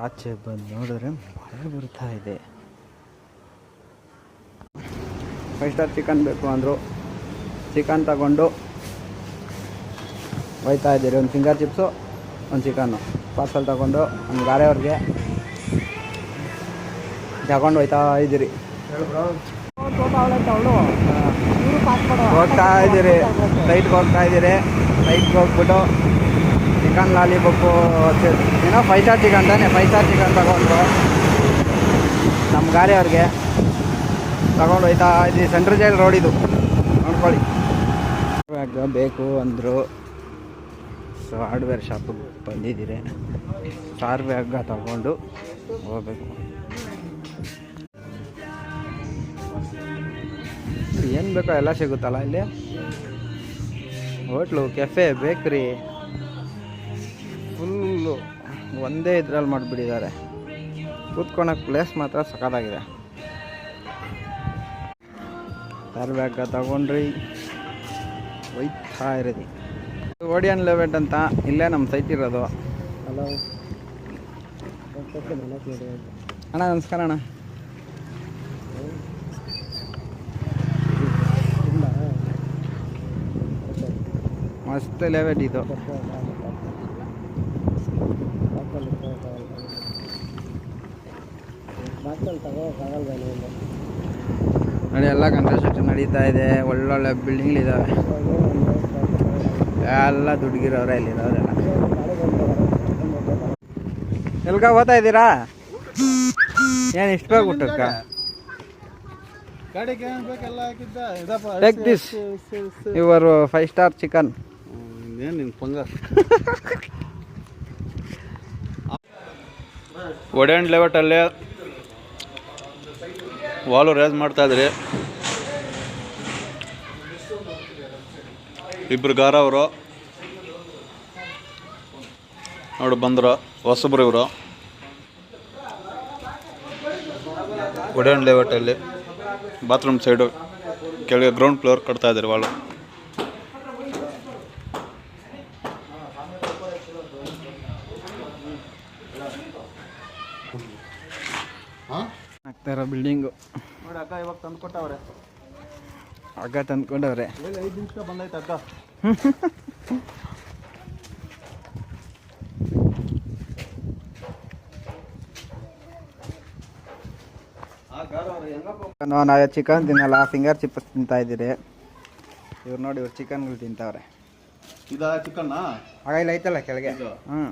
ಆಚೆ ಬಂದು ನೋಡಿದ್ರೆ ಮಳೆ ಬರ್ತಾ ಇದೆ. 5 ಸ್ಟಾರ್ ಚಿಕನ್ ಬೇಕು ಅಂದರು. ಚಿಕನ್ ತಗೊಂಡು ಹೋಯ್ತಾ ಇದ್ದೀರಿ. ಒಂದು ಫಿಂಗರ್ ಚಿಪ್ಸು, ಒಂದು ಚಿಕನ್ನು ಪಾರ್ಸಲ್ ತಗೊಂಡು ನಮ್ಮ ಗಾರೆಯವ್ರಿಗೆ ತಗೊಂಡು ಹೋಯ್ತಾ ಇದ್ದೀರಿ. ಹೋಗ್ತಾ ಇದ್ದೀರಿ, ಸೈಟ್ಗೆ ಹೋಗ್ತಾ ಇದ್ದೀರಿ. ಸೈಟ್ಗೆ ಹೋಗ್ಬಿಟ್ಟು ಚಿಕನ್ ಲಾಲಿಪಾಪು ಏನೋ 5 ಸ್ಟಾರ್ ಚಿಕನ್ ತಾನೆ, 5 ಸ್ಟಾರ್ ಚಿಕನ್ ತಗೊಂಡ್ರು ನಮ್ಮ ಗಾರೆಯವ್ರಿಗೆ ತಗೊಂಡು ಹೋಯ್ತಾ ಇದ್ದೀವಿ. ಸೆಂಟ್ರಲ್ ಜೈಲ್ ರೋಡ್ ಇದು, ನೋಡ್ಕೊಳ್ಳಿ. ಬೇಕು ಅಂದರು. ಸೊ ಹಾರ್ಡ್ವೇರ್ ಶಾಪಿಗೆ ಬಂದಿದ್ದೀರಿ. ಸಾರ್ವೆ ಹಗ್ಗ ತಗೊಂಡು ಹೋಗ್ಬೇಕು. ಏನು ಬೇಕೋ ಎಲ್ಲ ಸಿಗುತ್ತಲ್ಲ ಇಲ್ಲಿ. ಹೋಟ್ಲು, ಕೆಫೆ, ಬೇಕ್ರಿ ಫುಲ್ಲು ಒಂದೇ ಇದ್ರಲ್ಲಿ ಮಾಡಿಬಿಟ್ಟಿದ್ದಾರೆ. ಕೂತ್ಕೊಳಕ್ಕೆ ಪ್ಲೇಸ್ ಮಾತ್ರ ಸಖತ್ತಾಗಿದೆ. ಸಾರ್ವೆ ಹಗ್ಗ ತಗೊಂಡ್ರಿ ಹೋಯ್ತಾ ಇರೋದು. ಓಡಿಯನ್ ಲೆವೆಟ್ ಅಂತ ಇಲ್ಲೇ ನಮ್ಮ ಸೈಟ್ ಇರೋದು. ಹಲೋ ಅಣ್ಣ, ನಮಸ್ಕಾರ ಅಣ್ಣ. ಮಸ್ತ್ ಲೆವೆಟ್ ಇದು. ನೋಡಿ, ಎಲ್ಲ ಕನ್ಸ್ಟ್ರಕ್ಷನ್ ನಡೀತಾ ಇದೆ. ಒಳ್ಳೊಳ್ಳೆ ಬಿಲ್ಡಿಂಗ್ಗಳಿದ್ದಾವೆ. ಎಲ್ಲ ದುಡ್ಗಿರೋರೆ ಇಲ್ಲಿರೋರೆಲ್ಲ. ಎಲ್ಗ ಹೋಗ್ತಾ ಇದ್ದೀರಾ? ಏನು ಇಷ್ಟು ಬೇಗ ಊಟಕ್ಕ? Take this your 5 star chicken. ಒಡೆಂಡ್ ಲೆವೆಟಲ್ಲಿ ವಾಲು ರೇಸ್ ಮಾಡ್ತಾ ಇದ್ರಿ. ಇಬ್ಬರು ಗಾರ ಅವರು ನೋಡು ಬಂದರು, ಹೊಸಬ್ರು ಇವರು. ಒಡೆಂಡ್ ಲೆವೆಟಲ್ಲಿ ಬಾತ್ರೂಮ್ ಸೈಡು ಕೆಳಗೆ ಗ್ರೌಂಡ್ ಫ್ಲೋರ್ ಕಟ್ತಾ ಇದ್ದಾರೆ ವಾಲು. ಆಗ್ತಾ ಇರೋ ಬಿಲ್ಡಿಂಗು ನೋಡಿ ಅಕ್ಕ, ಇವಾಗ ತಂದು ಕೊಟ್ಟವ್ರೆ. ಹಗ್ಗ ತಂದ್ಕೊಂಡವ್ರೆ. 5 ನಿಮಿಷ ಬಂದೈತೆ ಅಕ್ಕ. ನಾವು ಚಿಕನ್ ತಿನ್ನಲ್ಲ, ಫಿಂಗರ್ ಚಿಪ್ಸ್ ತಿಂತಾ ಇದ್ದೀರಿ. ಇವ್ರು ನೋಡಿ, ಇವ್ರು ಚಿಕನ್ಗಳು ತಿಂತಾವ್ರೆ. ಇದಾ ಚಿಕನ್ನಾ? ಆಗ ಇಲ್ಲ ಐತಲ್ಲ ಕೆಳಗೆ. ಹ್ಞೂ